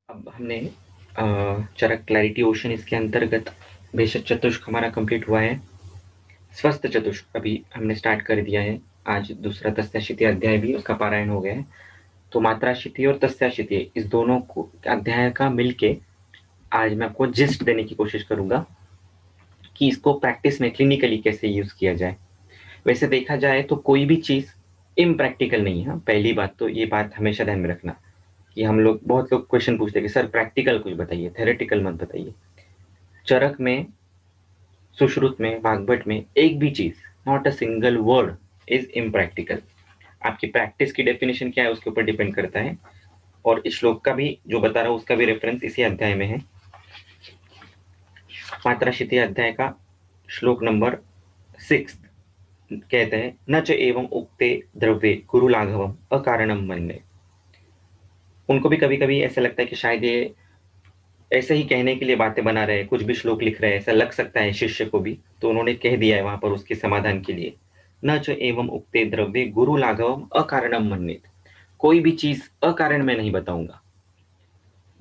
अब हमने चरक clarity ocean इसके अंतर्गत बेशक चतुष्क हमारा कंप्लीट हुआ है। स्वस्थ चतुष्क अभी हमने स्टार्ट कर दिया है। आज दूसरा तस्याशीति अध्याय भी उसका पारायण हो गया है। तो मात्राशीति और तस्याशीति इस दोनों को अध्याय का मिलके आज मैं आपको जिस्ट देने की कोशिश करूंगा कि इसको प्रैक्टिस में क्लिनिकली कैसे यूज किया जाए। वैसे देखा जाए तो कोई भी चीज इम्प्रैक्टिकल नहीं है। पहली बात तो ये बात हमेशा ध्यान में रखना कि बहुत लोग क्वेश्चन पूछते हैं कि सर प्रैक्टिकल कुछ बताइए, थेरेटिकल मत बताइए। चरक में, सुश्रुत में, वाग्भट में एक भी चीज, not a single word is impractical. आपकी प्रैक्टिस की डेफिनेशन क्या है उसके ऊपर डिपेंड करता है। और इस श्लोक का भी जो बता रहा हूं उसका भी रेफरेंस इसी अध्याय में है। मात्राशीति अध्याय का श्लोक नंबर 6 कहते हैं, न च एवं उक्ते द्रव्ये गुरु लाघवम अकारणम मन्ये। उनको भी कभी कभी ऐसा लगता है कि शायद ये ऐसे ही कहने के लिए बातें बना रहे हैं, कुछ भी श्लोक लिख रहे हैं, ऐसा लग सकता है शिष्य को भी। तो उन्होंने कह दिया है वहां पर उसके समाधान के लिए, न च एवं उक्ते द्रव्ये गुरु लाघवम अकारणम मन्येत। कोई भी चीज अकारण में नहीं बताऊंगा।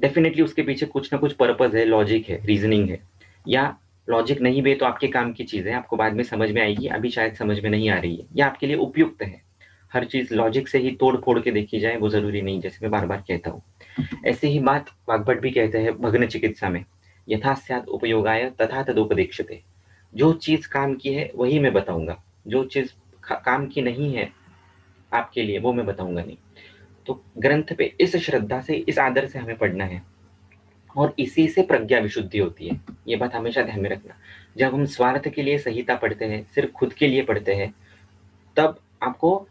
डेफिनेटली उसके पीछे कुछ ना कुछ पर्पज है, लॉजिक है, रीजनिंग है। या लॉजिक नहीं भी है तो आपके काम की चीज है, आपको बाद में समझ में आएगी, अभी शायद समझ में नहीं आ रही है, या आपके लिए उपयुक्त है। हर चीज लॉजिक से ही तोड़ फोड़ के देखी जाए वो जरूरी नहीं, जैसे मैं बार बार कहता हूँ। ऐसे ही बात वाग्भट भी कहते हैं भग्न चिकित्सा में, यथा स्यात् उपयोगाय तथा तदुपदेक्ष्यते। जो चीज काम की है वही मैं बताऊंगा, जो चीज काम की नहीं है आपके लिए वो मैं बताऊंगा नहीं। तो ग्रंथ पे इस श्रद्धा से, इस आदर से हमें पढ़ना है। और इसी से प्रज्ञा विशुद्धि होती है, ये बात हमेशा ध्यान में रखना। जब हम स्वार्थ के लिए संहिता पढ़ते हैं, सिर्फ खुद के लिए पढ़ते हैं, तब आपको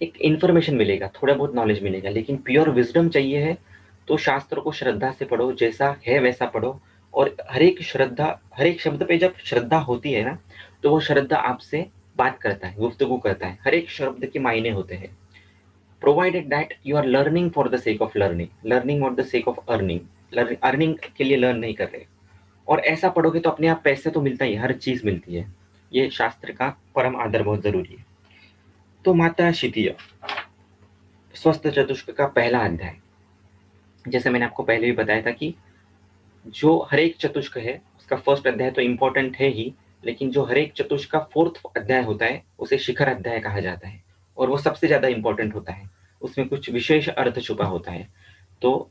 एक इंफॉर्मेशन मिलेगा, थोड़ा बहुत नॉलेज मिलेगा। लेकिन प्योर विजडम चाहिए है तो शास्त्र को श्रद्धा से पढ़ो, जैसा है वैसा पढ़ो। और हर एक शब्द पे जब श्रद्धा होती है ना, तो वो श्रद्धा आपसे बात करता है, गुफ्तगू करता है। हर एक शब्द के मायने होते हैं, provided that you are learning for the sake of learning, learning for the sake of earning. Earning के लिए लर्न नहीं कर रहे। और ऐसा पढ़ोगे तो अपने आप पैसे तो मिलता ही, हर चीज मिलती है। ये शास्त्र का परम आदर बहुत जरूरी है। तो माता शितीय स्वस्थ चतुष्क का पहला अध्याय, जैसे मैंने आपको पहले भी बताया था कि जो हर एक चतुष्क है उसका फर्स्ट अध्याय तो इंपॉर्टेंट है ही, लेकिन जो हर एक चतुष्क का फोर्थ अध्याय होता है उसे शिखर अध्याय कहा जाता है। और वो सबसे ज्यादा इंपॉर्टेंट होता है, उसमें कुछ विशेष अर्थ छुपा होता है। तो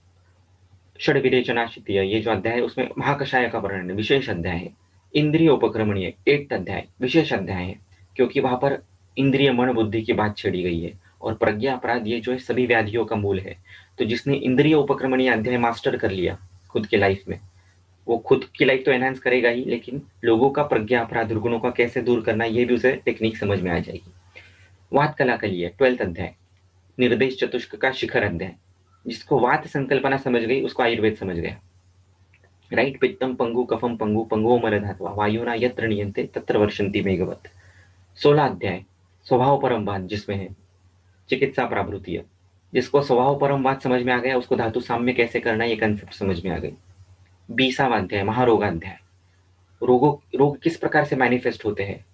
षड विरेचना शितीय ये जो अध्याय है उसमें महाकषाय का वर्णन विशेष अध्याय है। इंद्रिय उपक्रमणीय एट्थ अध्याय विशेष अध्याय है, क्योंकि वहां पर इंद्रिय मन बुद्धि की बात छेड़ी गई है। और प्रज्ञा अपराध ये जो है सभी व्याधियों का मूल है। तो जिसने इंद्रिय उपक्रमणीय अध्याय मास्टर कर लिया खुद के लाइफ में, वो खुद की लाइफ तो एनहांस करेगा ही, लेकिन लोगों का प्रज्ञा अपराध दुर्गुणों का कैसे दूर करना ये भी उसे टेक्निक समझ में आ जाएगी। वात कला के लिए ट्वेल्थ अध्याय, निर्देश चतुष्क का शिखर अध्याय। जिसको वात संकल्पना समझ गई उसको आयुर्वेद समझ गया। राइट, पित्तम पंगु कफम पंगु पंगुओ मर धात्वा वायुना यत्र नियंते तत्र वर्षंति मेघवत। 16 अध्याय, स्वभाव परमवाद जिसमें है चिकित्सा प्राभृतीय। जिसको स्वभाव परमवाद समझ में आ गया उसको धातु साम्य कैसे करना ये कंसेप्ट समझ में आ गई। 20वां अध्याय, महारोगाध्याय, रोग किस प्रकार से मैनिफेस्ट होते हैं,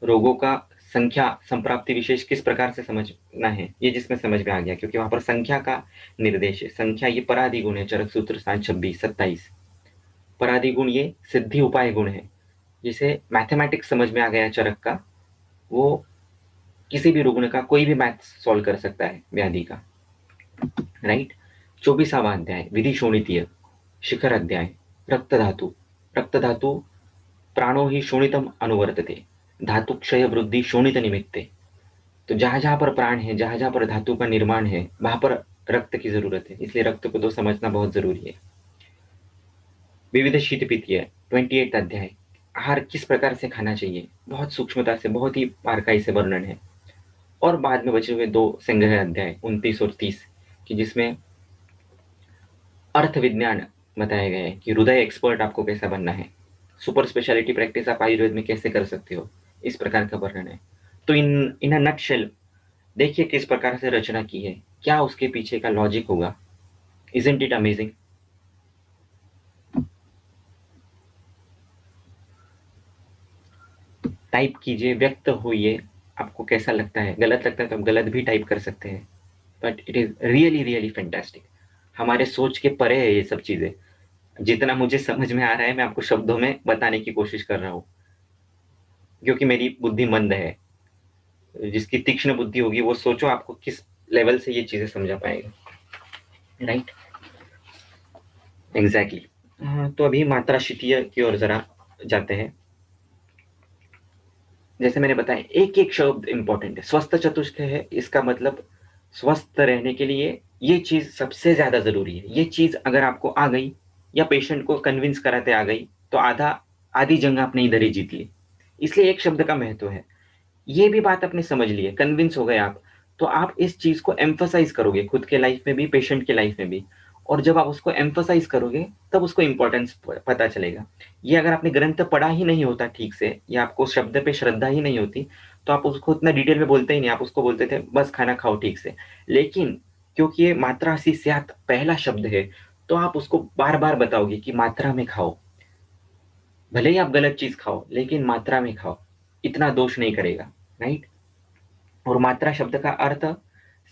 रोगों का संख्या संप्राप्ति विशेष किस प्रकार से समझना है, ये जिसमें समझ में आ गया, क्योंकि वहां पर संख्या का निर्देश है। संख्या ये परादि गुण है, चरक सूत्र 726-27। परादि गुण ये सिद्धि उपाय गुण है। जिसे मैथमेटिक्स समझ में आ गया चरक का, वो किसी भी रुग्ण का कोई भी मैथ सॉल्व कर सकता है, व्याधि का। राइट। 24वां अध्याय, विधि शोणितीय शिखर अध्याय, रक्त धातु। रक्त धातु प्राणो ही शोणितम अनुवर्तते, धातु क्षय वृद्धि शोणित निमित्ते। तो जहां जहां पर प्राण है, जहां जहां पर धातु का निर्माण है, वहां पर रक्त की जरूरत है, इसलिए रक्त को तो समझना बहुत जरूरी है। विविध शीत पीतीय 28 अध्याय, आहार किस प्रकार से खाना चाहिए, बहुत सूक्ष्मता से, बहुत ही बारकाई से वर्णन है। और बाद में बचे हुए दो संग्रह अध्याय 29 और 30 कि जिसमें अर्थ विज्ञान बताया गया है कि हृदय एक्सपर्ट आपको कैसा बनना है, सुपर स्पेशलिटी प्रैक्टिस आप आयुर्वेद में कैसे कर सकते हो, इस प्रकार का वर्णन है। तो इन अ नटशेल देखिए किस प्रकार से रचना की है, क्या उसके पीछे का लॉजिक होगा। Isn't it amazing. टाइप कीजिए, व्यक्त होइए, आपको कैसा लगता है। गलत लगता है तो आप गलत भी टाइप कर सकते हैं, but it is really really fantastic. हमारे सोच के परे है ये सब चीजें। जितना मुझे समझ में आ रहा है मैं आपको शब्दों में बताने की कोशिश कर रहा हूँ, क्योंकि मेरी बुद्धि मंद है। जिसकी तीक्ष्ण बुद्धि होगी वो सोचो आपको किस लेवल से ये चीजें समझा पाएगा। Right, exactly. तो अभी मात्रा शितीय की ओर जरा जाते हैं। जैसे मैंने बताया एक एक शब्द इंपॉर्टेंट है। स्वस्थ चतुष्क है, इसका मतलब स्वस्थ रहने के लिए ये चीज सबसे ज्यादा जरूरी है। ये चीज अगर आपको आ गई या पेशेंट को कन्विंस कराते आ गई तो आधी जंग आपने इधर ही जीत ली। इसलिए एक शब्द का महत्व है। ये भी बात आपने समझ ली है, कन्विंस हो गए आप, तो आप इस चीज को एम्फसाइज करोगे खुद के लाइफ में भी, पेशेंट के लाइफ में भी। और जब आप उसको एम्फसाइज करोगे तब उसको इंपॉर्टेंस पता चलेगा। ये अगर आपने ग्रंथ पढ़ा ही नहीं होता ठीक से, या आपको शब्द पे श्रद्धा ही नहीं होती, तो आप उसको इतना डिटेल में बोलते ही नहीं। आप उसको बोलते थे बस खाना खाओ ठीक से। लेकिन क्योंकि ये मात्रा सी स्यात पहला शब्द है, तो आप उसको बार बार बताओगे कि मात्रा में खाओ। भले ही आप गलत चीज खाओ लेकिन मात्रा में खाओ, इतना दोष नहीं करेगा। राइट। और मात्रा शब्द का अर्थ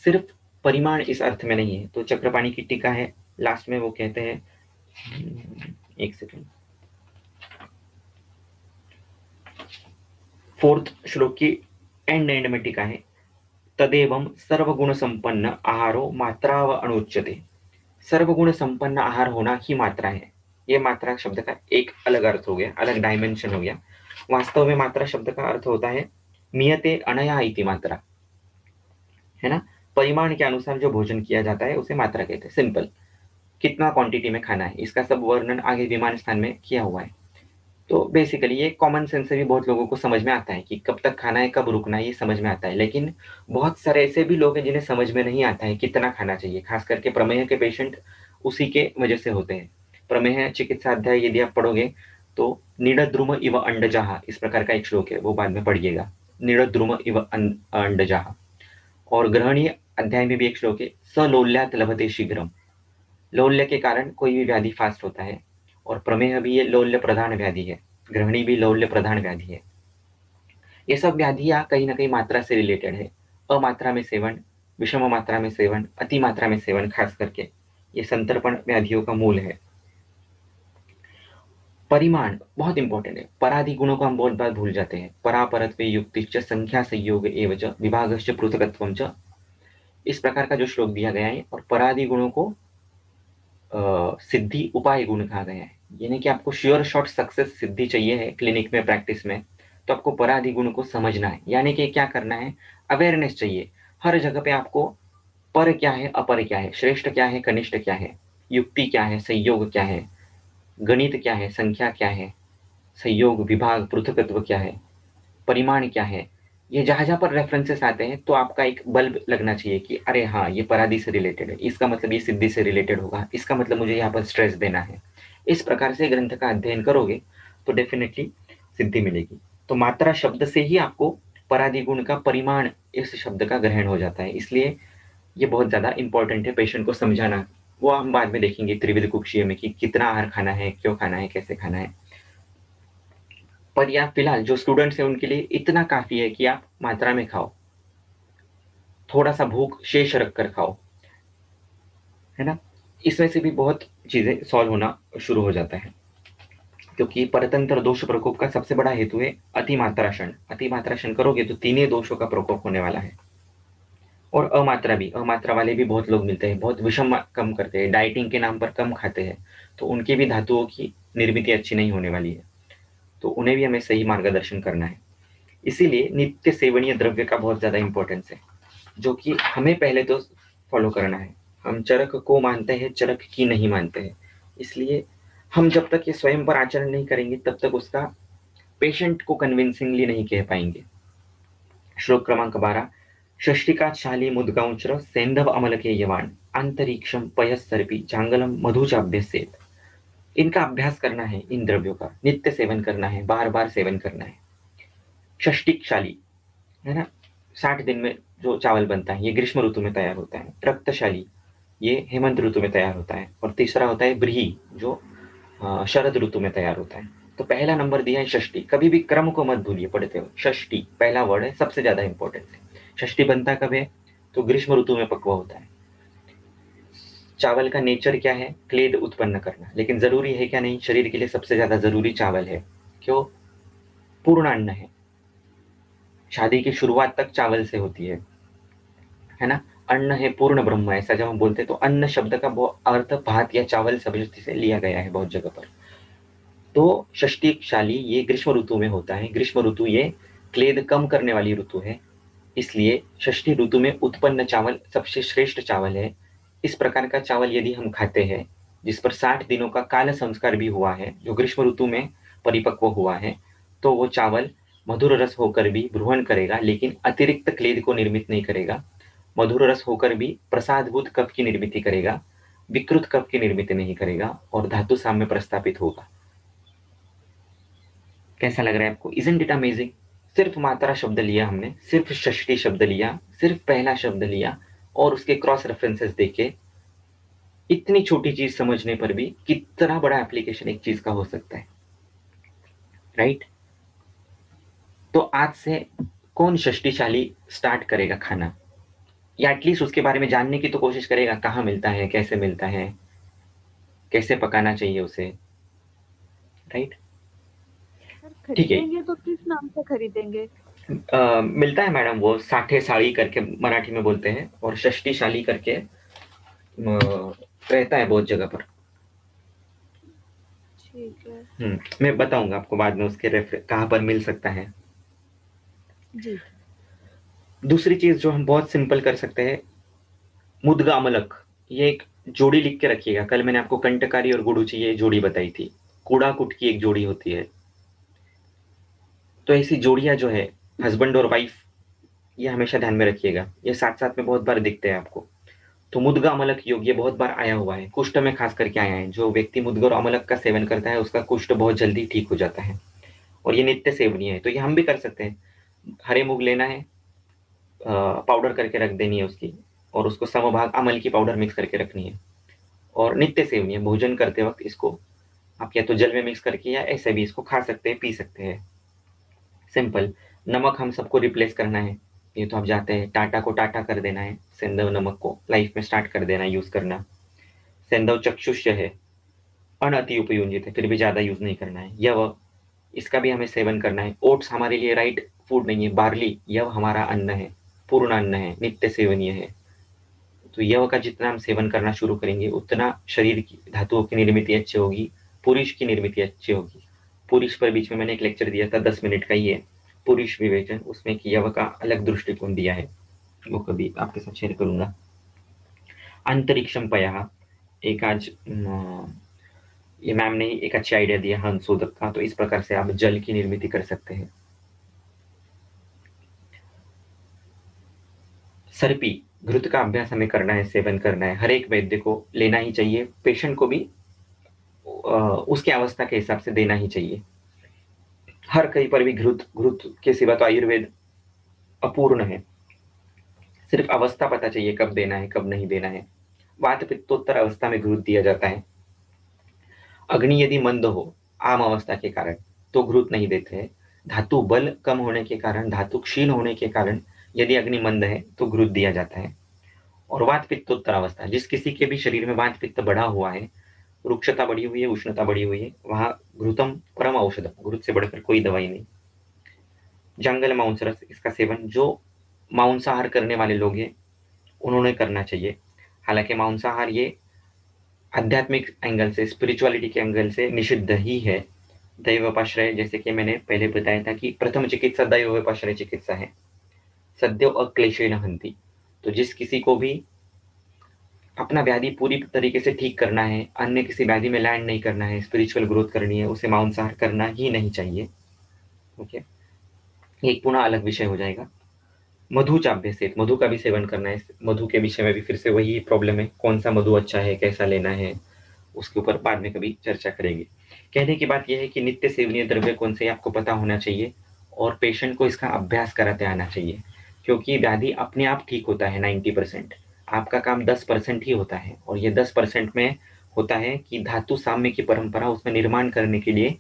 सिर्फ परिमाण इस अर्थ में नहीं है। तो चक्रपाणी की टीका है, लास्ट में वो कहते हैं, एक सेकंड, फोर्थ श्लोक की एंड में टीका है, तदेवं सर्वगुण संपन्न आहारो मात्रा व अनुच्यते। सर्वगुण संपन्न आहार होना ही मात्रा है। ये मात्रा शब्द का एक अलग अर्थ हो गया, अलग डायमेंशन हो गया। वास्तव में मात्रा शब्द का अर्थ होता है मियते अनया इति मात्रा, है ना। परिमाण के अनुसार जो भोजन किया जाता है उसे मात्रा कहते हैं। सिंपल, कितना क्वांटिटी में खाना है, इसका सब वर्णन आगे विमान स्थान में किया हुआ है। तो बेसिकली ये कॉमन सेंस से भी बहुत लोगों को समझ में आता है कि कब तक खाना है, कब रुकना है, ये समझ में आता है। लेकिन बहुत सारे ऐसे भी लोग हैं जिन्हें समझ में नहीं आता है कितना खाना चाहिए। खास करके प्रमेह के पेशेंट उसी के वजह से होते हैं। प्रमेह चिकित्सा अध्याय यदि आप पढ़ोगे तो निडद्रुम इव अंडजाह इस प्रकार का एक श्लोक है, वो बाद में पढ़िएगा। निडद्रुम इव अंडजाह। और ग्रहणीय अध्याय में भी एक श्लोक है, सलोल्यात लभते शीघ्रम। लौल्य के कारण कोई भी व्याधि फास्ट होता है। और प्रमेह भी ये लौल्य प्रधान व्याधि है, ग्रहणी भी लौल्य प्रधान व्याधि है। ये सब व्याधियां कहीं ना कहीं मात्रा से रिलेटेड है। अमात्रा में सेवन, विषम मात्रा में सेवन, अति मात्रा में सेवन, खास करके ये संतर्पण व्याधियों का मूल है। परिमाण बहुत इंपॉर्टेंट है। पराधि गुणों को हम बहुत बार भूल जाते हैं। परापरत्वे युक्तिश्च संख्या संयोग एवं विभागश्च पृथकत्वम च, इस प्रकार का जो श्लोक दिया गया है। और पराधि गुणों को सिद्धि उपाय गुण कहा गया है। यानी कि आपको श्योर शॉर्ट सक्सेस सिद्धि चाहिए है क्लिनिक में, प्रैक्टिस में, तो आपको पराधि गुण को समझना है। यानी कि क्या करना है, अवेयरनेस चाहिए हर जगह पे आपको। पर क्या है, अपर क्या है, श्रेष्ठ क्या है, कनिष्ठ क्या है, युक्ति क्या है, संयोग क्या है, गणित क्या है, संख्या क्या है, संयोग विभाग पृथकत्व क्या है, परिमाण क्या है। ये जहां जहां पर रेफरेंसेस आते हैं तो आपका एक बल्ब लगना चाहिए कि अरे हाँ ये पराधि से रिलेटेड है, इसका मतलब ये सिद्धि से रिलेटेड होगा, इसका मतलब मुझे यहाँ पर स्ट्रेस देना है। इस प्रकार से ग्रंथ का अध्ययन करोगे तो डेफिनेटली सिद्धि मिलेगी। तो मात्रा शब्द से ही आपको पराधि गुण का परिमाण इस शब्द का ग्रहण हो जाता है। इसलिए ये बहुत ज्यादा इंपॉर्टेंट है पेशेंट को समझाना। वो हम बाद में देखेंगे त्रिविध कुक्षीय में कि कितना आहार खाना है, क्यों खाना है, कैसे खाना है। पर या फिलहाल जो स्टूडेंट्स हैं उनके लिए इतना काफी है कि आप मात्रा में खाओ, थोड़ा सा भूख शेष रख कर खाओ, है ना। इसमें से भी बहुत चीजें सॉल्व होना शुरू हो जाता है। क्योंकि परतंत्र दोष प्रकोप का सबसे बड़ा हेतु है अतिमात्राशन। अतिमात्राशन करोगे तो तीनों दोषों का प्रकोप होने वाला है। और अमात्रा भी, अमात्रा वाले भी बहुत लोग मिलते हैं, बहुत विषम कम करते हैं, डाइटिंग के नाम पर कम खाते हैं, तो उनकी भी धातुओं की निर्मित अच्छी नहीं होने वाली है। तो उन्हें भी हमें सही मार्गदर्शन करना है। इसीलिए नित्य सेवनीय द्रव्य का बहुत ज्यादा इंपॉर्टेंस है, जो कि हमें पहले तो फॉलो करना है। हम चरक को मानते हैं, चरक की नहीं मानते हैं। इसलिए हम जब तक ये स्वयं पर आचरण नहीं करेंगे तब तक उसका पेशेंट को कन्विंसिंगली नहीं कह पाएंगे। श्लोक क्रमांक 12, षष्टिका शाली मुद्गांचर सेंधव अमल के यवान अंतरिक्षम पयस्सर्पी जांगलम मधुचाभ्यसेत। इनका अभ्यास करना है, इन द्रव्यों का नित्य सेवन करना है, बार बार सेवन करना है। षष्टिकशाली है ना, 60 दिन में जो चावल बनता है ये ग्रीष्म ऋतु में तैयार होता है। रक्तशाली ये हेमंत ऋतु में तैयार होता है। और तीसरा होता है ब्रीही जो शरद ऋतु में तैयार होता है। तो पहला नंबर दिया है षष्ठी। कभी भी क्रम को मत भूलिए पढ़ते हो। षष्ठी पहला वर्ड है, सबसे ज्यादा इंपॉर्टेंट है। षष्ठी बनता कब है, तो ग्रीष्म ऋतु में पक्वा होता है। चावल का नेचर क्या है? क्लेद उत्पन्न करना। लेकिन जरूरी है क्या? नहीं, शरीर के लिए सबसे ज्यादा जरूरी चावल है। क्यों? पूर्ण अन्न है। शादी की शुरुआत तक चावल से होती है ना। अन्न है पूर्ण ब्रह्म, ऐसा जब हम बोलते हैं तो अन्न शब्द का अर्थ भात या चावल शब्द से लिया गया है बहुत जगह पर। तो षष्टिशाली ये ग्रीष्म ऋतु में होता है। ग्रीष्म ऋतु ये क्लेद कम करने वाली ऋतु है, इसलिए षष्ठी ऋतु में उत्पन्न चावल सबसे श्रेष्ठ चावल है। इस प्रकार का चावल यदि हम खाते हैं जिस पर 60 दिनों का काल संस्कार भी हुआ है, जो ग्रीष्म ऋतु में परिपक्व हुआ है, तो वो चावल मधुर रस होकर भी ब्रूहण करेगा, लेकिन अतिरिक्त क्लेद को निर्मित नहीं करेगा। मधुर रस होकर भी प्रसादभूत कफ की निर्मित करेगा, विकृत कफ की निर्मित नहीं करेगा, और धातु साम्य प्रस्तापित होगा। कैसा लग रहा है आपको? Isn't it amazing? सिर्फ मात्रा शब्द लिया हमने, सिर्फ षष्ठी शब्द लिया, सिर्फ पहला शब्द लिया, और उसके क्रॉस रेफरेंसेस देखे। इतनी छोटी चीज समझने पर भी कितना बड़ा एप्लीकेशन एक चीज का हो सकता है, राइट? तो आज से कौन षष्टिशाली स्टार्ट करेगा खाना, या एटलीस्ट उसके बारे में जानने की तो कोशिश करेगा, कहाँ मिलता है, कैसे मिलता है, कैसे पकाना चाहिए उसे, राइट? सर ठीक है। खरीदेंगे तो किस नाम से खरीदेंगे? मिलता है मैडम, वो साठे साड़ी करके मराठी में बोलते हैं, और षष्टिशाली करके रहता है बहुत जगह पर। ठीक है। मैं बताऊंगा आपको बाद में उसके रेफर कहाँ पर मिल सकता है। जी। दूसरी चीज जो हम बहुत सिंपल कर सकते हैं, मुदगा अमलक, ये एक जोड़ी लिख के रखिएगा। कल मैंने आपको कंटकारी और गुड़ूची ये जोड़ी बताई थी, कूड़ा कुट की एक जोड़ी होती है। तो ऐसी जोड़ियां जो है हस्बैंड और वाइफ, ये हमेशा ध्यान में रखिएगा, ये साथ साथ में बहुत बार दिखते हैं आपको। तो मुदगा अमलक योग ये बहुत बार आया हुआ है, कुष्ठ में खास करके आया है। जो व्यक्ति मुदगा और अमलक का सेवन करता है उसका कुष्ठ बहुत जल्दी ठीक हो जाता है, और ये नित्य सेवनीय है। तो ये हम भी कर सकते हैं। हरे मूंग लेना है, पाउडर करके रख देनी है उसकी, और उसको समभाग अमल की पाउडर मिक्स करके रखनी है, और नित्य सेवनीय भोजन करते वक्त इसको आप या तो जल में मिक्स करके या ऐसे भी इसको खा सकते हैं, पी सकते हैं। सिंपल। नमक हम सबको रिप्लेस करना है, ये तो आप जाते हैं। टाटा को टाटा कर देना है, सेंधव नमक को लाइफ में स्टार्ट कर देना है यूज करना। सेंधव चक्षुष्य है, अनअति उपयुंजित है, फिर भी ज्यादा यूज नहीं करना है। यव, इसका भी हमें सेवन करना है। ओट्स हमारे लिए राइट फूड नहीं है। बार्ली, यव हमारा अन्न है, पूर्ण अन्न है, नित्य सेवनीय है। तो यव का जितना हम सेवन करना शुरू करेंगे उतना शरीर की धातुओं की निर्मित अच्छी होगी, पुरुष की निर्मित अच्छी होगी। पुरुष पर बीच में मैंने एक लेक्चर दिया था 10 मिनट का ही है, पुरुष विवेचन, उसमें कि यव का अलग दृष्टिकोण दिया है, वो कभी आपके साथ शेयर करूंगा। अंतरिक्षम पया, एक आज ये मैम ने एक अच्छा आइडिया दिया हंसोदक का, तो इस प्रकार से आप जल की निर्मित कर सकते हैं। सर्पी, घृत का अभ्यास हमें करना है, सेवन करना है। हर एक वैद्य को लेना ही चाहिए, पेशेंट को भी उसकी अवस्था के हिसाब से देना ही चाहिए। हर कहीं पर भी घृत, घृत के सिवा तो आयुर्वेद अपूर्ण है। सिर्फ अवस्था पता चाहिए, कब देना है कब नहीं देना है। वात पित्तोत्तर अवस्था में घृत दिया जाता है। अग्नि यदि मंद हो आम अवस्था के कारण तो घृत नहीं देते हैं। धातु बल कम होने के कारण, धातु क्षीण होने के कारण यदि अग्नि मंद है तो घृत दिया जाता है। और वात पित्तोत्तर अवस्था, जिस किसी के भी शरीर में वात पित्त बढ़ा हुआ है, रुक्षता बढ़ी हुई है, उष्णता बढ़ी हुई है, वहां घृतम परम औषधम, घृत से बढ़कर कोई दवाई नहीं। जंगल मांस रस, इसका सेवन जो मांसाहार करने वाले लोग हैं उन्होंने करना चाहिए। हालांकि मांसाहार ये आध्यात्मिक एंगल से, स्पिरिचुअलिटी के एंगल से निषिद्ध ही है। दैवोपाश्रय, जैसे कि मैंने पहले बताया था कि प्रथम चिकित्सा दैवोपाश्रय चिकित्सा है। सद्यो अक्लेशेन हंति। तो जिस किसी को भी अपना व्याधि पूरी तरीके से ठीक करना है, अन्य किसी व्याधि में लैंड नहीं करना है, स्पिरिचुअल ग्रोथ करनी है, उसे मांसाहार करना ही नहीं चाहिए। ओके, एक पुनः अलग विषय हो जाएगा। मधु चाभ्यसेत, मधु का भी सेवन करना है। मधु के विषय में भी फिर से वही प्रॉब्लम है, कौन सा मधु अच्छा है, कैसा लेना है, उसके ऊपर बाद में कभी चर्चा करेंगे। कहने की बात यह है कि नित्य सेवनीय द्रव्य कौन से आपको पता होना चाहिए, और पेशेंट को इसका अभ्यास कराते आना चाहिए। क्योंकि व्याधि अपने आप ठीक होता है 90%, आपका काम 10% ही होता है, और ये 10% में होता है कि धातु साम्य की परंपरा उसमें निर्माण करने के लिए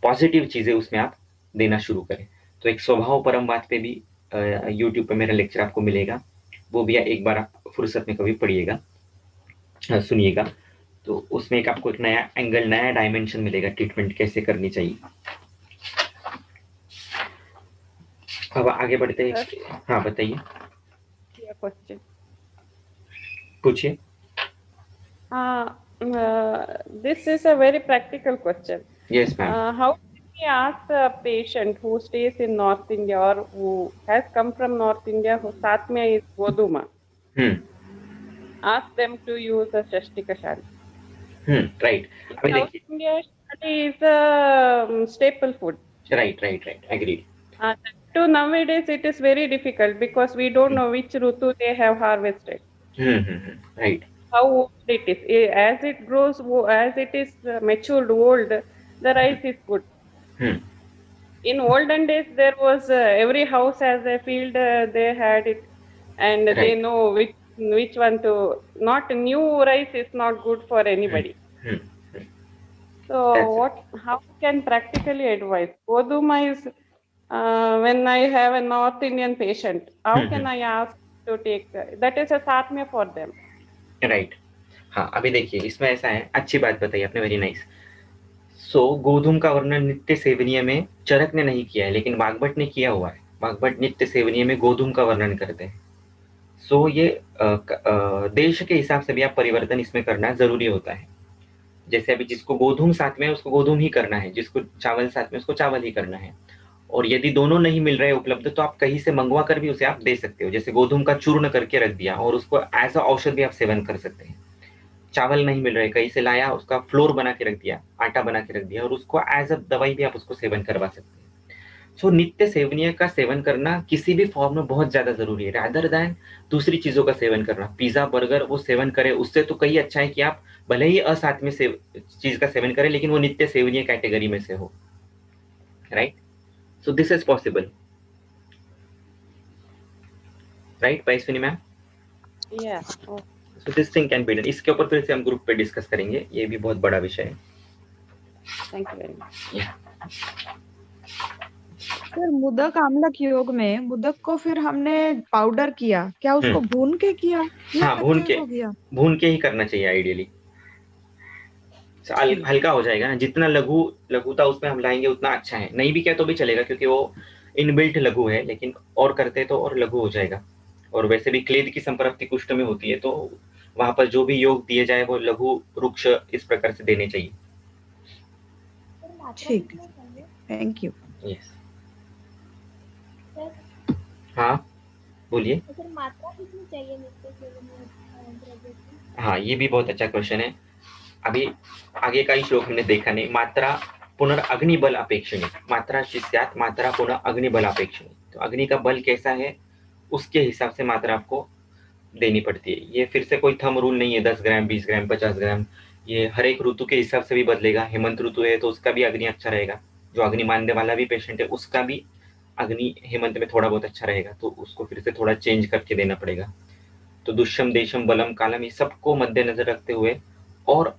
पॉजिटिव चीजें उसमें आप देना शुरू करें। तो एक स्वभाव परम बात पे भी यूट्यूब पे मेरा लेक्चर आपको मिलेगा, वो भी एक बार आप फुर्सत में कभी पढ़िएगा। सुनिएगा, तो उसमें एक आपको एक नया एंगल, नया डायमेंशन मिलेगा, ट्रीटमेंट कैसे करनी चाहिए। अब आगे बढ़ते Sir, हैं। हाँ बताइए, a question. पूछिए। This is a very practical question. Yes ma'am. How can we ask a patient who stays in North India or who has come from North India, who साथ में is Goduma, ask them to use a Shashti Kashali? Right. In अभी South देखिए, India, Shashti is a staple food. Right right right, agreed. To nowadays it is very difficult because we don't know which Rutu they have harvested. Right. How old it is. As it grows, as it is matured old, the rice is good. In olden days, there was every house has a field. They had it, and they right. know which one to. Not new rice is not good for anybody. So that's what? How can practically advise? Goduma is when I have a North Indian patient. How can I ask to take that is a satmya for them. Right. हाँ, अभी देखिए इसमें ऐसा है, अच्छी बात बताई आपने, वेरी नाइस। सो गोधूम का वर्णन नित्य सेवनीय में चरक ने नहीं किया है, लेकिन वाग्भट ने किया हुआ है। वाग्भट नित्य सेवनीय में गोधूम का वर्णन करते हैं। सो ये देश के हिसाब से भी आप परिवर्तन इसमें करना जरूरी होता है। जैसे अभी जिसको गोधूम साथ में है उसको गोधूम ही करना है, जिसको चावल साथ में उसको चावल ही करना है। और यदि दोनों नहीं मिल रहे उपलब्ध, तो आप कहीं से मंगवा कर भी उसे आप दे सकते हो। जैसे गोधूम का चूर्ण करके रख दिया और उसको एज अ औषध भी आप सेवन कर सकते हैं। चावल नहीं मिल रहे, कहीं से लाया, उसका फ्लोर बना के रख दिया, आटा बना के रख दिया, और उसको एज अ दवाई भी आप उसको सेवन करवा सकते हैं। सो नित्य सेवनीय का सेवन करना किसी भी फॉर्म में बहुत ज्यादा जरूरी है, रादर दैन दूसरी चीजों का सेवन करना। पिज्जा बर्गर वो सेवन करे, उससे तो कहीं अच्छा है कि आप भले ही असात्विक चीज का सेवन करें, लेकिन वो नित्य सेवनीय कैटेगरी में से हो। Right. So this is possible. Right Payaswini ma'am. Yeah. Oh, so this thing can be done. इसके ऊपर फिर से हम ग्रुप पे डिस्कस करेंगे, ये भी बहुत बड़ा विषय है। thank you very much. Yeah. Sir मुदक आमलक योग में मुदक को फिर हमने पाउडर किया, क्या उसको भून के किया या हाँ, कच्चे को किया? भून के ही करना चाहिए आइडियली। हल्का हो जाएगा ना, जितना लघुता उसमें हम लाएंगे उतना अच्छा है। नहीं भी किया तो भी चलेगा, क्योंकि वो इनबिल्ट लघु है, लेकिन और करते तो और लघु हो जाएगा। और वैसे भी क्लेद की संपत्ति कुष्ठ में होती है, तो वहां पर जो भी योग दिए जाए वो लघु वृक्ष इस प्रकार से देने चाहिए। ठीक, थैंक यू। यस। हाँ बोलिए। मात्रा कितनी चाहिए नित्य सेवन द्रव्य की? हाँ, ये भी बहुत अच्छा क्वेश्चन है। अभी आगे का ही श्लोक हमने देखा नहीं। मात्रा पुनर्अग्निबल अपेक्षिणी, मात्रा शिष्यात मात्रा पुनः अग्निबल अपेक्षिणी। तो अग्नि का बल कैसा है उसके हिसाब से मात्रा आपको देनी पड़ती है। ये फिर से कोई थम रूल नहीं है 10 ग्राम 20 ग्राम 50 ग्राम। ये हर एक ऋतु के हिसाब से भी बदलेगा। हेमंत ऋतु है तो उसका भी अग्नि अच्छा रहेगा। जो अग्नि मानने वाला भी पेशेंट है उसका भी अग्नि हेमंत में थोड़ा बहुत अच्छा रहेगा, तो उसको फिर से थोड़ा चेंज करके देना पड़ेगा। तो दुष्यम देशम बलम कालम ये सबको मद्देनजर रखते हुए और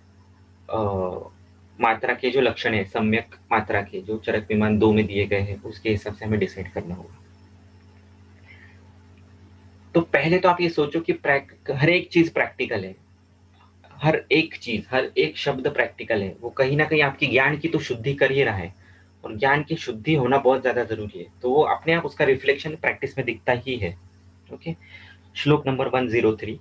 मात्रा के जो लक्षण है, सम्यक मात्रा के जो चरक विमान 2 में दिए गए हैं, उसके हिसाब से हमें डिसाइड करना होगा। तो पहले तो आप ये सोचो कि हर एक चीज प्रैक्टिकल है। हर एक चीज, हर एक शब्द प्रैक्टिकल है। वो कहीं ना कहीं आपकी ज्ञान की तो शुद्धि कर ही रहा है, और ज्ञान की शुद्धि होना बहुत ज्यादा जरूरी है। तो वो अपने आप उसका रिफ्लेक्शन प्रैक्टिस में दिखता ही है। ओके। श्लोक नंबर 103।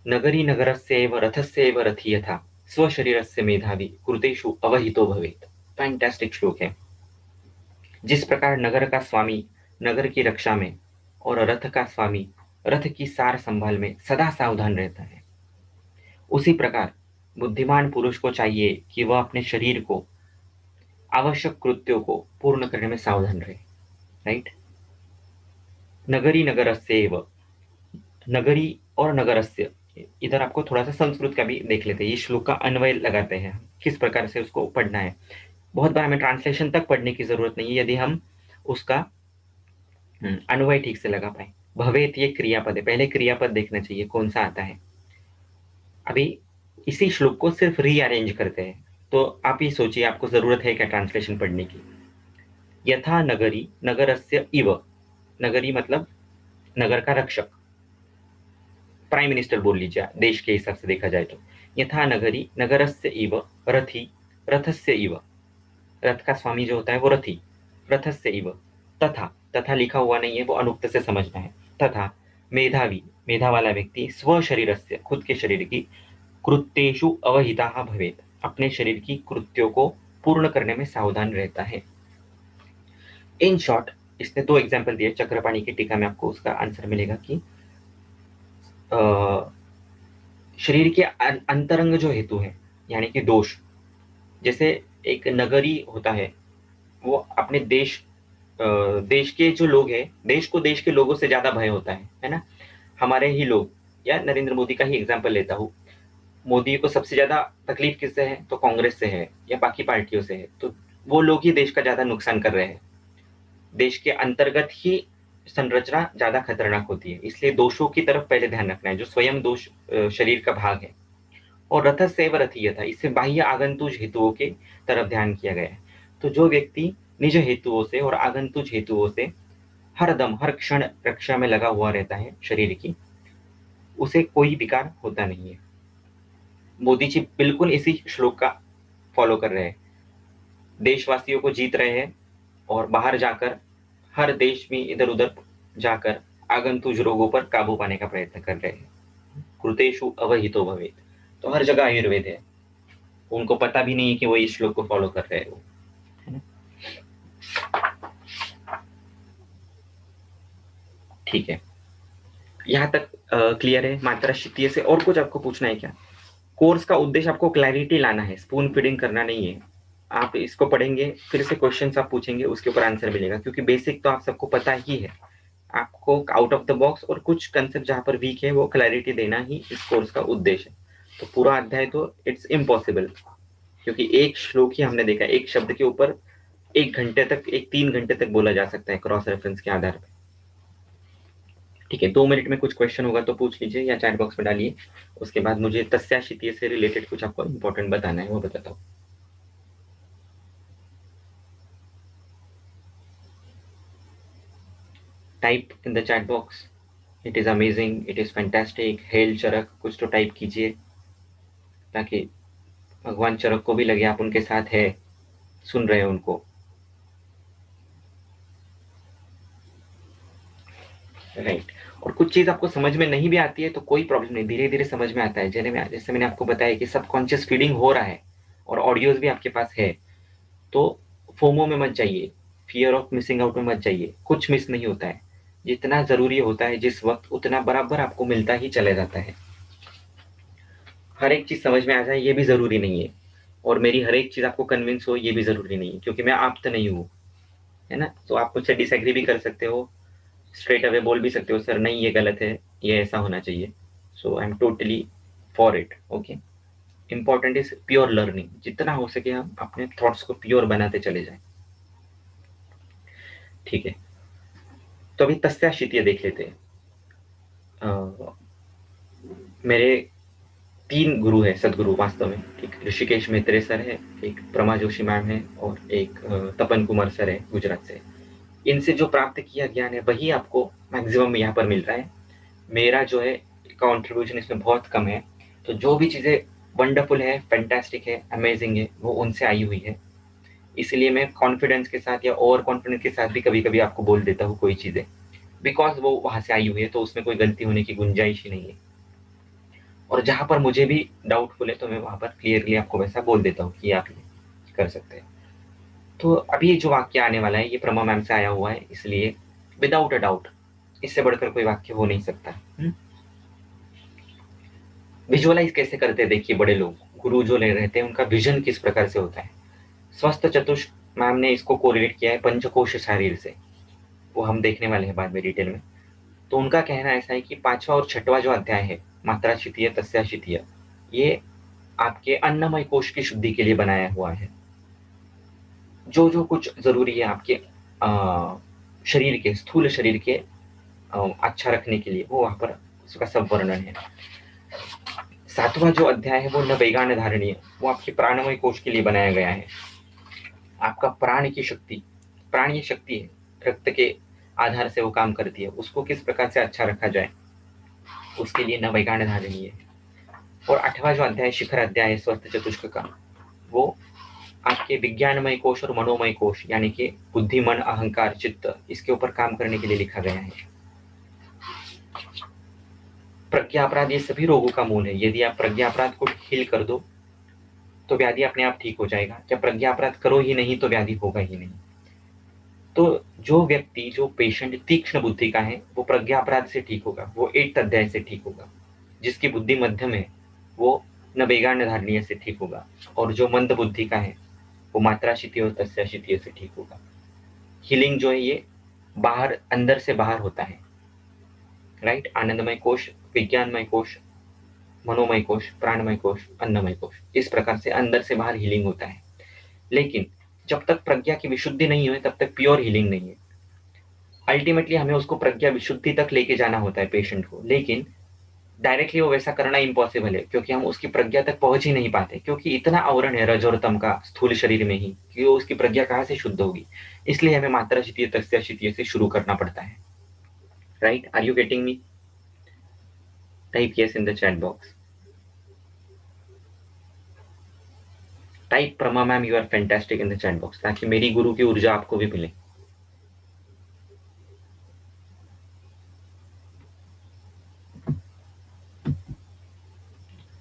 नगरी नगरस्यैव रथस्यैव रथी यथा स्वशरीरस्य मेधावी कृतेषु अवहितो भवेत्। फैंटास्टिक श्लोक है। जिस प्रकार नगर का स्वामी नगर की रक्षा में और रथ का स्वामी रथ की सार संभाल में सदा सावधान रहता है, उसी प्रकार बुद्धिमान पुरुष को चाहिए कि वह अपने शरीर को आवश्यक कृत्यों को पूर्ण करने में सावधान रहे। राइट। नगरी नगरस्यैव, नगरी और नगरस्य, इधर आपको थोड़ा सा संस्कृत का भी देख लेते हैं। ये श्लोक का अन्वय लगाते हैं, किस प्रकार से उसको पढ़ना है। बहुत बार हमें ट्रांसलेशन तक पढ़ने की जरूरत नहीं है यदि हम उसका अन्वय ठीक से लगा पाए। भवेत ये क्रियापद है, पहले क्रियापद देखना चाहिए कौन सा आता है। अभी इसी श्लोक को सिर्फ रीअरेंज करते हैं, तो आप ये सोचिए आपको जरूरत है क्या ट्रांसलेशन पढ़ने की। यथा नगरी नगरस्य इव, नगरी मतलब नगर का रक्षक, प्राइम मिनिस्टर बोल लीजिए देश के हिसाब से देखा जाए तो। यथा नगरी नगरस्य इव रथी रथस्य इव, रथ का स्वामी जो होता है वो रथी, रथस्य इव। तथा, तथा लिखा हुआ नहीं है, वो अनुक्त से समझना है। तथा मेधावी, मेधा वाला व्यक्ति स्व शरीरस्य, खुद के शरीर की, कृत्येषु अवहिताः भवेत्, अपने शरीर की कृत्यों को पूर्ण करने में सावधान रहता है। इन शॉर्ट इसने 2 एग्जाम्पल दिए, चक्रपाणी की टीका में आपको उसका आंसर मिलेगा कि शरीर के अंतरंग जो हेतु है यानी कि दोष, जैसे एक नगरी होता है वो अपने देश के जो लोग हैं, देश को देश के लोगों से ज्यादा भय होता है ना। हमारे ही लोग, या नरेंद्र मोदी का ही एग्जाम्पल लेता हूँ, मोदी को सबसे ज्यादा तकलीफ किससे है तो कांग्रेस से है या बाकी पार्टियों से है, तो वो लोग ही देश का ज्यादा नुकसान कर रहे हैं। देश के अंतर्गत ही संरचना ज्यादा खतरनाक होती है, इसलिए दोषों की तरफ पहले ध्यान रखना है, जो स्वयं दोष शरीर का भाग है। और रथ सेव रथीय था, इससे बाह्य आगंतुज हेतुओं के तरफ ध्यान किया गया है। तो जो व्यक्ति निज हेतुओं से और आगंतुज हेतुओं से हर दम हर क्षण रक्षा में लगा हुआ रहता है शरीर की, उसे कोई विकार होता नहीं है। मोदी जी बिल्कुल इसी श्लोक का फॉलो कर रहे हैं, देशवासियों को जीत रहे हैं और बाहर जाकर हर देश में इधर उधर जाकर आगंतुज रोगों पर काबू पाने का प्रयत्न कर रहे हैं। कृतेषु अवहितो भवेत्, तो हर जगह आयुर्वेद है, उनको पता भी नहीं है कि वो इस श्लोक को फॉलो कर रहे हैं वो, है ना। ठीक है, यहाँ तक क्लियर है मात्रा शितीय से। और कुछ आपको पूछना है क्या? कोर्स का उद्देश्य आपको क्लैरिटी लाना है, स्पून फीडिंग करना नहीं है। आप इसको पढ़ेंगे, फिर से क्वेश्चंस आप पूछेंगे, उसके ऊपर आंसर मिलेगा, क्योंकि बेसिक तो आप सबको पता ही है। आपको आउट ऑफ द बॉक्स और कुछ कंसेप्ट जहां पर वीक है वो क्लैरिटी देना ही इस कोर्स का उद्देश्य है। तो पूरा अध्याय तो इट्स इम्पॉसिबल, क्योंकि एक श्लोक ही हमने देखा, एक शब्द के ऊपर 1 घंटे तक, 3 घंटे तक बोला जा सकता है क्रॉस रेफरेंस के आधार पर। ठीक है, 2 मिनट में कुछ क्वेश्चन होगा तो पूछ लीजिए या चैट बॉक्स में डालिए। उसके बाद मुझे तस्या शितीय से रिलेटेड कुछ आपको इंपॉर्टेंट बताना है, वो बताता हूँ। Type in the chat box, it is amazing, it is fantastic, hail Charak, कुछ तो टाइप कीजिए ताकि भगवान चरक को भी लगे आप उनके साथ है, सुन रहे हैं उनको। राइट। और कुछ चीज आपको समझ में नहीं भी आती है तो कोई प्रॉब्लम नहीं, धीरे धीरे समझ में आता है। जैसे मैंने आपको बताया कि सबकॉन्शियस फीडिंग हो रहा है और ऑडियोज भी आपके पास है, तो फोमो में मत जाइए, फियर ऑफ मिसिंग आउट में मत जाइए। कुछ मिस नहीं होता है, जितना जरूरी होता है जिस वक्त उतना बराबर आपको मिलता ही चला जाता है। हर एक चीज समझ में आ जाए ये भी जरूरी नहीं है, और मेरी हर एक चीज आपको कन्विंस हो ये भी जरूरी नहीं है, क्योंकि मैं आप तो नहीं हूँ, है ना। तो आप मुझसे डिसएग्री भी कर सकते हो, स्ट्रेट अवे बोल भी सकते हो, सर नहीं ये गलत है, ये ऐसा होना चाहिए। So I am totally for it. Okay, important is pure learning, जितना हो सके हम अपने थॉट्स को प्योर बनाते चले जाएं। ठीक है, तो अभी तस्या शितीय देख लेते हैं। मेरे 3 गुरु है, सदगुरु वास्तव में। एक ऋषिकेश मेत्रे सर है, एक प्रमा जोशी मैम है, और एक तपन कुमार सर है गुजरात से। इनसे जो प्राप्त किया ज्ञान है वही आपको मैक्सिमम यहाँ पर मिल रहा है। मेरा जो है कॉन्ट्रीब्यूशन इसमें बहुत कम है। तो जो भी चीज़ें वंडरफुल है, फैंटास्टिक है, अमेजिंग है, वो उनसे आई हुई है। इसलिए मैं कॉन्फिडेंस के साथ या ओवर कॉन्फिडेंस के साथ भी कभी कभी आपको बोल देता हूँ कोई चीज़ें, बिकॉज वो वहां से आई हुई है, तो उसमें कोई गलती होने की गुंजाइश ही नहीं है। और जहां पर मुझे भी डाउटफुल है तो मैं वहां पर क्लियरली आपको वैसा बोल देता हूँ कि आप ये कर सकते हैं। तो अभी जो वाक्य आने वाला है ये प्रमा मैम से आया हुआ है, इसलिए विदाउट अ डाउट इससे बढ़कर कोई वाक्य हो नहीं सकता। विजुअलाइज कैसे करते हैं देखिए, बड़े लोग गुरु जो ले रहते हैं उनका विजन किस प्रकार से होता है। स्वस्थ चतुष्क मैम ने इसको कोरिलेट किया है पंचकोश शरीर से, वो हम देखने वाले हैं बाद में डिटेल में। तो उनका कहना ऐसा है कि 5वां और 6वां जो अध्याय है, मात्रा शितीय तस्या शितीय, ये आपके अन्नमय कोश की शुद्धि के लिए बनाया हुआ है। जो जो कुछ जरूरी है आपके शरीर के, स्थूल शरीर के अच्छा रखने के लिए, वो वहां पर उसका सब वर्णन है। 7वां जो अध्याय है वो न वैगान धारणीय, वो आपके प्राणमय कोश के लिए बनाया गया है। आपका प्राण की शक्ति, प्राण ये शक्ति है, रक्त के आधार से वो काम करती है, उसको किस प्रकार से अच्छा रखा जाए उसके लिए न वैगाण्य धारणीय है। और 8वां जो अध्याय शिखर अध्याय है स्वस्थ चतुष्क का, वो आपके विज्ञानमय कोश और मनोमय कोश यानी कि बुद्धि, मन, अहंकार, चित्त, इसके ऊपर काम करने के लिए लिखा गया है। प्रज्ञा अपराध ये सभी रोगों का मूल है। यदि आप प्रज्ञा अपराध को हील कर दो तो व्याधि अपने आप ठीक हो जाएगा। जब प्रज्ञा अपराध करो ही नहीं तो व्याधि होगा ही नहीं। तो जो व्यक्ति, जो पेशेंट तीक्ष्ण बुद्धि का है, वो प्रज्ञा अपराध से ठीक होगा, वो 8th अध्याय से ठीक होगा। जिसकी बुद्धि मध्यम है वो न वैगाण्य धारणीय से ठीक होगा, और जो मंद बुद्धि का है वो मात्राशितीय और तस्याशितीय से ठीक होगा। हीलिंग जो है ये बाहर, अंदर से बाहर होता है, राइट। आनंदमय कोश, विज्ञानमय कोश, मनोमय कोश, प्राणमय कोश, अन्नमय कोश, इस प्रकार से अंदर से बाहर हीलिंग होता है। लेकिन जब तक प्रज्ञा की विशुद्धि नहीं हुई तब तक प्योर हीलिंग नहीं है। अल्टीमेटली हमें उसको प्रज्ञा विशुद्धि तक लेके जाना होता है पेशेंट को, लेकिन डायरेक्टली वो वैसा करना इम्पॉसिबल है, क्योंकि हम उसकी प्रज्ञा तक पहुंच ही नहीं पाते, क्योंकि इतना आवरण है रज और तम का स्थूल शरीर में ही कि वो उसकी प्रज्ञा कहाँ से शुद्ध होगी। इसलिए हमें मात्राशितीय तस्याशितीय से शुरू करना पड़ता है, right. Are you getting me? Type yes in the chat box. Type Prama ma'am you are fantastic in the chat box, ताकि मेरी गुरु की ऊर्जा आपको भी मिले।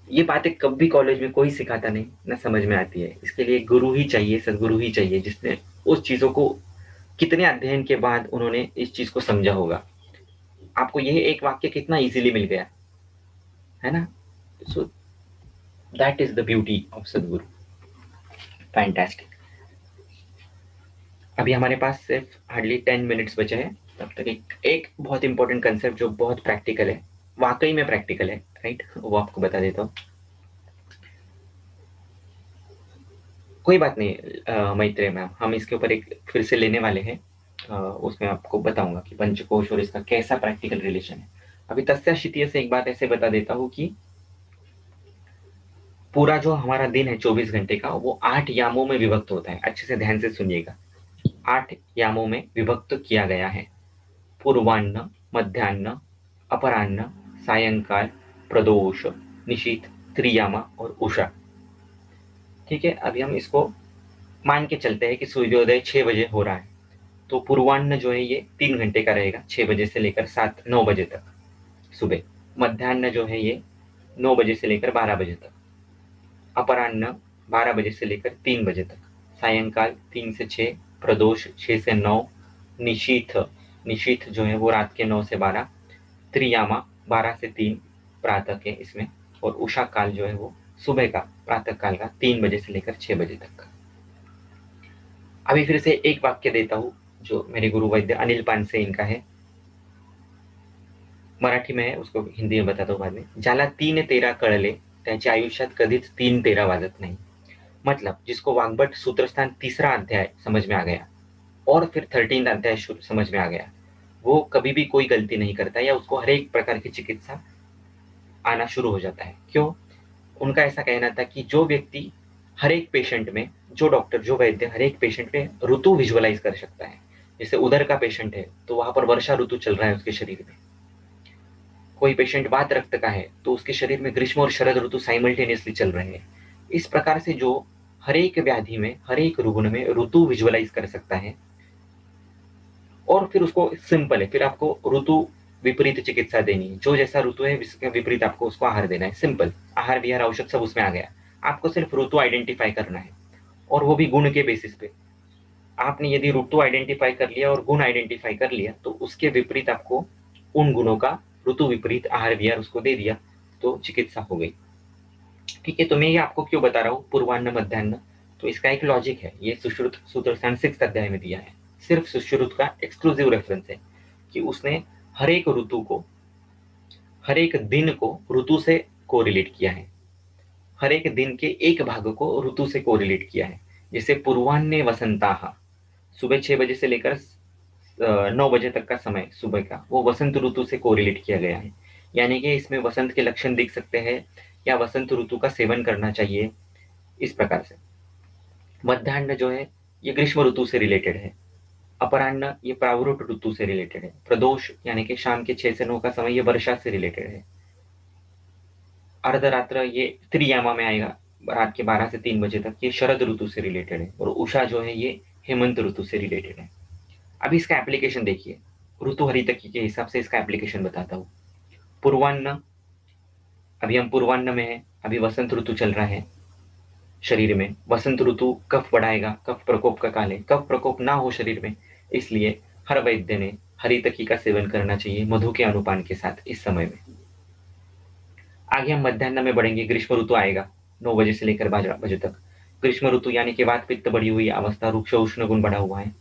ये बातें कभी कॉलेज में कोई सिखाता नहीं, ना समझ में आती है। इसके लिए गुरु ही चाहिए, सदगुरु ही चाहिए, जिसने उस चीजों को कितने अध्ययन के बाद उन्होंने इस चीज को समझा होगा। आपको यह एक वाक्य कितना इजीली मिल गया है ना। So that is the beauty of सदगुरु। फैंटास्टिक। अभी हमारे पास सिर्फ हार्डली 10 मिनट्स बचे हैं, तब तक एक बहुत इंपॉर्टेंट कंसेप्ट जो बहुत प्रैक्टिकल है, वाकई में प्रैक्टिकल है, राइट, वो आपको बता देता हूँ। कोई बात नहीं मैत्रेय मैम, हम इसके ऊपर एक फिर से लेने वाले हैं, उसमें आपको बताऊंगा कि पंचकोश और इसका कैसा प्रैक्टिकल रिलेशन है। अभी तस्याशितीय से एक बात ऐसे बता देता हूँ कि पूरा जो हमारा दिन है 24 घंटे का, वो 8 यामों में विभक्त होता है। अच्छे से ध्यान से सुनिएगा, 8 यामों में विभक्त किया गया है। पूर्वान्न, मध्याह्न, अपराह्न, सायंकाल, प्रदोष, निशीथ, त्रियामा और उषा। ठीक है, अभी हम इसको मान के चलते हैं कि सूर्योदय 6 बजे हो रहा है, तो पूर्वान्न जो है ये 3 घंटे का रहेगा, 6 बजे से लेकर 9 बजे तक सुबह। मध्याह्न जो है ये 9 बजे से लेकर 12 बजे तक। अपराह्न 12 बजे से लेकर 3 बजे तक। सायंकाल 3 से 6, प्रदोष 6 से 9, निशीथ जो है वो रात के 9 से 12, त्रियामा 12 से 3 प्रातः के इसमें, और उषा काल जो है वो सुबह का, प्रातः काल का 3 बजे से लेकर 6 बजे तक का। अभी फिर से एक वाक्य देता हूं जो मेरे गुरु वैद्य अनिल पानसे इनका है, मराठी में है, उसको हिंदी में बताता हूँ बाद में। ज्याला 3-13 कळले त्याच्या आयुष्यात कधीच 3-13 वाजत नहीं। मतलब जिसको वाग्भट सूत्रस्थान 3रा अध्याय समझ में आ गया और फिर 13th अध्याय समझ में आ गया, वो कभी भी कोई गलती नहीं करता, या उसको हर एक प्रकार की चिकित्सा आना शुरू हो जाता है। क्यों? उनका ऐसा कहना था कि जो व्यक्ति हर एक पेशेंट में, जो डॉक्टर, जो वैद्य हर एक पेशेंट में ऋतु विजुअलाइज कर सकता है। जैसे उधर का पेशेंट है तो वहां पर वर्षा ऋतु चल रहा है उसके शरीर में। कोई पेशेंट वात रक्त का है तो उसके शरीर में ग्रीष्म और शरद ऋतु साइमल्टेनियसली चल रहे हैं। इस प्रकार से जो हर एक व्याधि में, हर एक रुग्ण में ऋतु विजुअलाइज कर सकता है, और फिर उसको सिंपल है, फिर आपको ऋतु विपरीत चिकित्सा देनी है। जो जैसा ऋतु है उसके विपरीत आपको उसको आहार देना है। सिंपल आहार विहार औषध सब उसमें आ गया। आपको सिर्फ ऋतु आइडेंटिफाई करना है, और वो भी गुण के बेसिस पे। आपने यदि ऋतु आइडेंटिफाई कर लिया और गुण आइडेंटिफाई कर लिया तो उसके विपरीत आपको उन गुणों का ऋतु विपरीत आहार विहार उसको दे दिया तो चिकित्सा हो गई। ठीक है, तो मैं ये आपको क्यों बता रहा हूँ पूर्वान्न मध्याह्न, तो इसका एक लॉजिक है। ये सुश्रुत सूत्रस्थान 6th अध्याय में दिया है, सिर्फ सुश्रुत का एक्सक्लूसिव रेफरेंस है कि उसने हर एक ऋतु को, हर एक दिन को ऋतु से कोरिलेट किया है, हर एक दिन के एक भाग को ऋतु से कोरिलेट किया है। जैसे पूर्वान्ने वसंताः, सुबह 6 बजे से लेकर 9 बजे तक का समय सुबह का, वो वसंत ऋतु से कोरिलेट किया गया है। यानी कि इसमें वसंत के लक्षण दिख सकते हैं, या वसंत ऋतु का सेवन करना चाहिए, इस प्रकार से। मध्याह्न जो है ये ग्रीष्म ऋतु से रिलेटेड है। अपराह्न ये प्रावरुट ऋतु से रिलेटेड है। प्रदोष यानी कि शाम के 6 से 9 का समय ये वर्षा से रिलेटेड है। अर्धरात्र ये त्रियामा में आएगा, रात के 12 से 3 बजे तक, ये शरद ऋतु से रिलेटेड है। और उषा जो है ये हेमंत ऋतु से रिलेटेड है। अभी इसका एप्लीकेशन देखिए, ऋतु हरितकी के हिसाब से इसका एप्लीकेशन बताता हूँ। पूर्वान्न, अभी हम पूर्वान्न में है, अभी वसंत ऋतु चल रहा है शरीर में। वसंत ऋतु कफ बढ़ाएगा, कफ प्रकोप का काल है, कफ प्रकोप ना हो शरीर में, इसलिए हर वैद्य ने हरितकी का सेवन करना चाहिए मधु के अनुपान के साथ इस समय में। आगे हम मध्याह्न में बढ़ेंगे, ग्रीष्म ऋतु आएगा 9 बजे से लेकर 12 बजे तक। ग्रीष्म ऋतु यानी कि वात पित्त बढ़ी हुई अवस्था, रुक्ष उष्ण गुण बढ़ा हुआ है,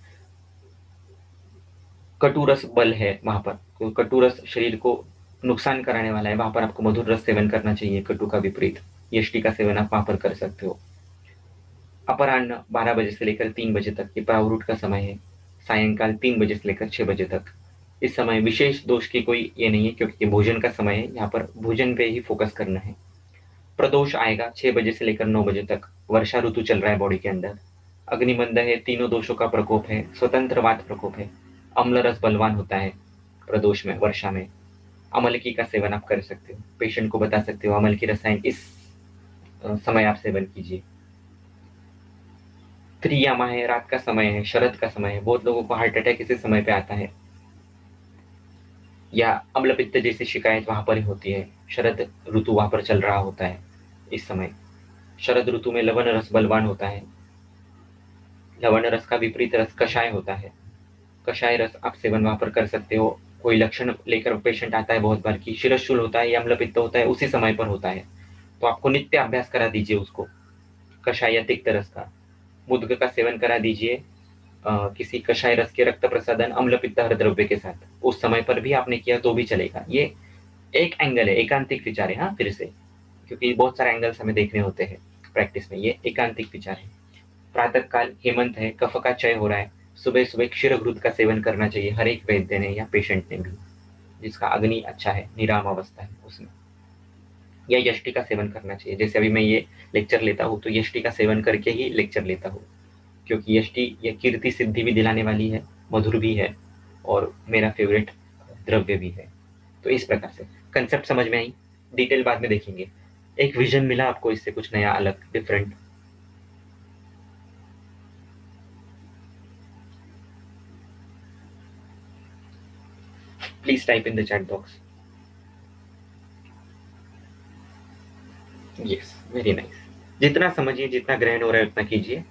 कटुरस बल है वहां पर, तो कटुरस शरीर को नुकसान कराने वाला है, वहां पर आपको मधुर रस सेवन करना चाहिए, कटु का विपरीत यष्टि का सेवन आप वहां पर कर सकते हो। अपराह्न 12 बजे से लेकर 3 बजे तक ये प्रावरूट का समय है, सायंकाल 3 बजे से लेकर 6 बजे तक। इस समय विशेष दोष की कोई ये नहीं है, क्योंकि ये भोजन का समय है, यहाँ पर भोजन पे ही फोकस करना है। प्रदोष आएगा 6 बजे से लेकर 9 बजे तक, वर्षा ऋतु चल रहा है बॉडी के अंदर। अग्निमंद है, तीनों दोषों का प्रकोप है, स्वतंत्र वात प्रकोप है, अम्ल रस बलवान होता है प्रदोष में, वर्षा में। अमलकी का सेवन आप कर सकते हो, पेशेंट को बता सकते हो अमल की रसायन इस समय आप सेवन कीजिए। त्रियामा है, रात का समय है, शरद का समय है, बहुत लोगों को हार्ट अटैक इसी समय पे आता है, या अम्ल पित्त जैसी शिकायत वहां पर ही होती है। शरद ऋतु वहां पर चल रहा होता है इस समय। शरद ऋतु में लवण रस बलवान होता है, लवण रस का विपरीत रस कषाय होता है, कषाय रस आप सेवन वहां पर कर सकते हो। कोई लक्षण लेकर पेशेंट आता है बहुत बार की शिरशूल होता है या अम्ल पित्त होता है, उसी समय पर होता है, तो आपको नित्य अभ्यास करा दीजिए उसको कषाय या तिक्त रस का। मुद्ग का सेवन करा दीजिए किसी कषाय रस के रक्त प्रसादन अम्ल पित्त हर द्रव्य के साथ, उस समय पर भी आपने किया तो भी चलेगा। ये एक एंगल है, एकांतिक विचार है। हाँ, फिर से, क्योंकि बहुत सारे एंगल्स हमें देखने होते हैं प्रैक्टिस में, ये एकांतिक विचार है। प्रातः काल हेमंत है, कफ का क्षय हो रहा है, सुबह सुबह क्षीर घृत का सेवन करना चाहिए हर एक वैद्य ने या पेशेंट ने भी, जिसका अग्नि अच्छा है, निराम अवस्था है उसमें। या यष्टि का सेवन करना चाहिए, जैसे अभी मैं ये लेक्चर लेता हूँ तो यष्टि का सेवन करके ही लेक्चर लेता हूँ, क्योंकि यष्टि ये कीर्ति सिद्धि भी दिलाने वाली है, मधुर भी है, और मेरा फेवरेट द्रव्य भी है। तो इस प्रकार से कंसेप्ट समझ में आई, डिटेल बाद में देखेंगे। एक विजन मिला आपको इससे, कुछ नया, अलग, different? Please type in the chat box. Yes, very nice. जितना समझिए, जितना ग्रहण हो रहा है उतना कीजिए।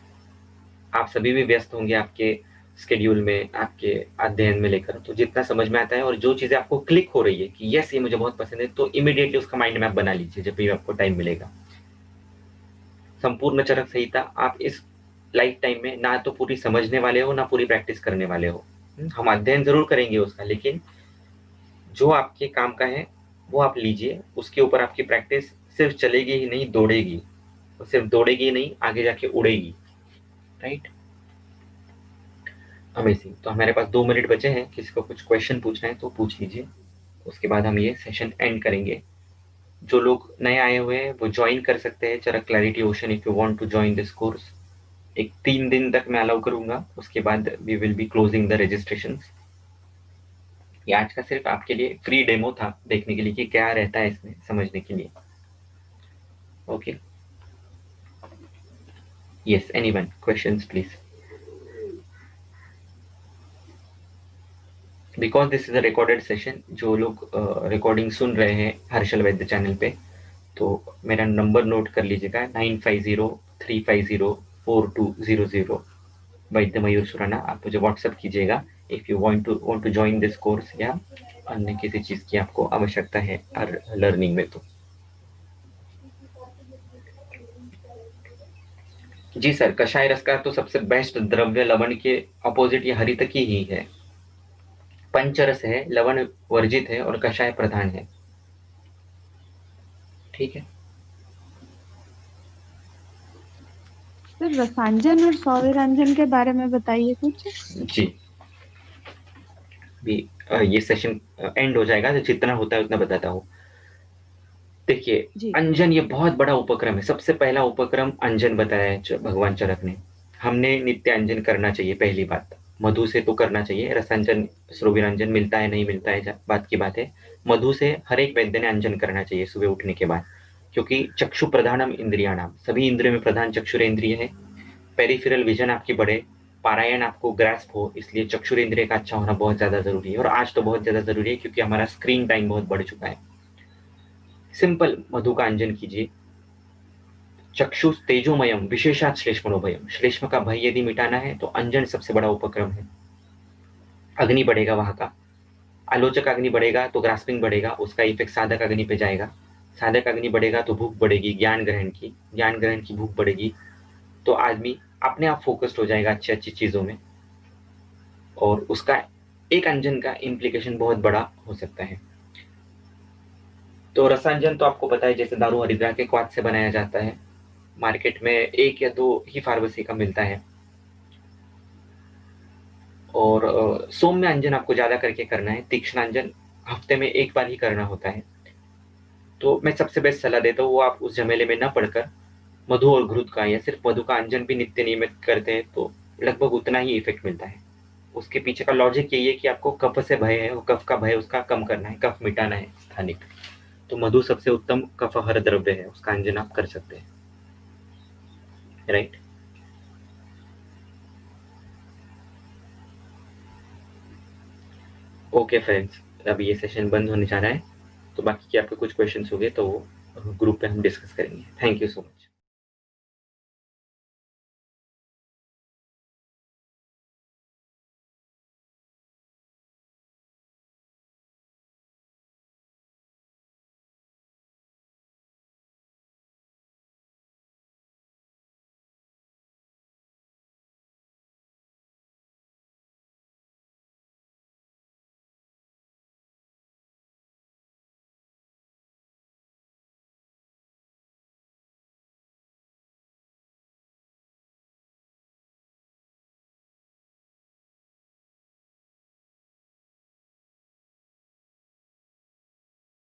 आप सभी भी व्यस्त होंगे आपके स्केड्यूल में, आपके अध्ययन में लेकर, तो जितना समझ में आता है और जो चीजें आपको क्लिक हो रही है कि यस ये मुझे बहुत पसंद है, तो इमीडिएटली उसका माइंड मैप बना लीजिए जब भी आपको टाइम मिलेगा। संपूर्ण चरक संहिता आप इस लाइफ टाइम में ना तो पूरी समझने वाले हो, ना पूरी प्रैक्टिस करने वाले हो। हम अध्ययन जरूर करेंगे उसका, लेकिन जो आपके काम का है वो आप लीजिए, उसके ऊपर आपकी प्रैक्टिस सिर्फ चलेगी ही नहीं, दौड़ेगी। और सिर्फ दौड़ेगी ही नहीं, आगे जाके उड़ेगी। Right, amazing. तो हमारे पास 2 मिनट बचे हैं, किसी को कुछ क्वेश्चन पूछना है तो पूछ लीजिए, उसके बाद हम ये सेशन एंड करेंगे। जो लोग नए आए हुए हैं वो ज्वाइन कर सकते हैं Charak clarity ocean, if you want to join this course. एक 3 दिन तक मैं अलाउ करूंगा, उसके बाद we will be closing the registrations. ये आज का सिर्फ आपके लिए फ्री डेमो था, देखने के लिए कि क्या रहता है इसमें, समझने के लिए। Okay, yes, anyone questions please? Because this is a recorded session, जो लोग रिकॉर्डिंग सुन रहे हैं हर्षल वैद्य चैनल पे, तो मेरा नंबर नोट कर लीजिएगा, 9503504200, वैद्य मयूर सुराना। आप मुझे व्हाट्सएप कीजिएगा if you want to join this course, या अन्य किसी चीज की आपको आवश्यकता है और लर्निंग में। तो जी सर, कषाय रस का तो सबसे बेस्ट द्रव्य लवण के अपोजिट ये हरितकी ही है। पंचरस है, लवण वर्जित है और कषाय प्रधान है। ठीक है सर, रसांजन और सौविरांजन के बारे में बताइए कुछ। जी। भी ये सेशन एंड हो जाएगा तो जितना होता है उतना बताता हूँ। देखिए, जी। अंजन ये बहुत बड़ा उपक्रम है। सबसे पहला उपक्रम अंजन बताया है भगवान चरक ने। हमने नित्य अंजन करना चाहिए, पहली बात। मधु से तो करना चाहिए, रसांजन श्रोविरांजन मिलता है नहीं मिलता है बात की बात है। मधु से हर एक वैद्य ने अंजन करना चाहिए सुबह उठने के बाद। क्योंकि चक्षु प्रधानम इंद्रियाणाम, सभी इंद्रियों में प्रधान चक्षुरेंद्रिय है। पेरिफेरल विजन आपकी बढ़े, पारायण आपको ग्रैस्प हो, इसलिए चक्षुरेंद्रिय का अच्छा होना बहुत ज्यादा जरूरी है। और आज तो बहुत ज्यादा जरूरी है क्योंकि हमारा स्क्रीन टाइम बहुत बढ़ चुका है। सिंपल मधु का अंजन कीजिए। चक्षु तेजोमयम विशेषात श्लेष्मणोभयम, श्लेष्म का भय यदि मिटाना है तो अंजन सबसे बड़ा उपक्रम है। अग्नि बढ़ेगा वहां का, आलोचक अग्नि बढ़ेगा तो ग्रास्पिंग बढ़ेगा, उसका इफेक्ट साधक अग्नि पे जाएगा। साधक अग्नि बढ़ेगा तो भूख बढ़ेगी, ज्ञान ग्रहण की भूख बढ़ेगी, तो आदमी अपने आप फोकस्ड हो जाएगा अच्छी अच्छी चीजों में, और उसका एक अंजन का इम्प्लीकेशन बहुत बड़ा हो सकता है। तो रसांजन तो आपको पता है, जैसे दारू हरिद्रा के क्वाथ से बनाया जाता है, मार्केट में 1 या 2 ही फार्मेसी का मिलता है। और सौम्य अंजन आपको ज्यादा करके करना है, तीक्ष्ण अंजन हफ्ते में 1 बार ही करना होता है। तो मैं सबसे बेस्ट सलाह देता हूँ, वो आप उस झमेले में न पड़कर मधु और घृत का या सिर्फ मधु का अंजन भी नित्य नियमित करते हैं तो लगभग उतना ही इफेक्ट मिलता है। उसके पीछे का लॉजिक यही है कि आपको कफ से भय है, और कफ का भय उसका कम करना है, कफ मिटाना है स्थानिक। तो मधु सबसे उत्तम कफहर द्रव्य है, उसका अंजन आप कर सकते हैं, राइट। ओके फ्रेंड्स, अभी ये सेशन बंद होने जा रहा है, तो बाकी के आपके कुछ क्वेश्चंस हो गए तो वो ग्रुप पे हम डिस्कस करेंगे। Thank you so much.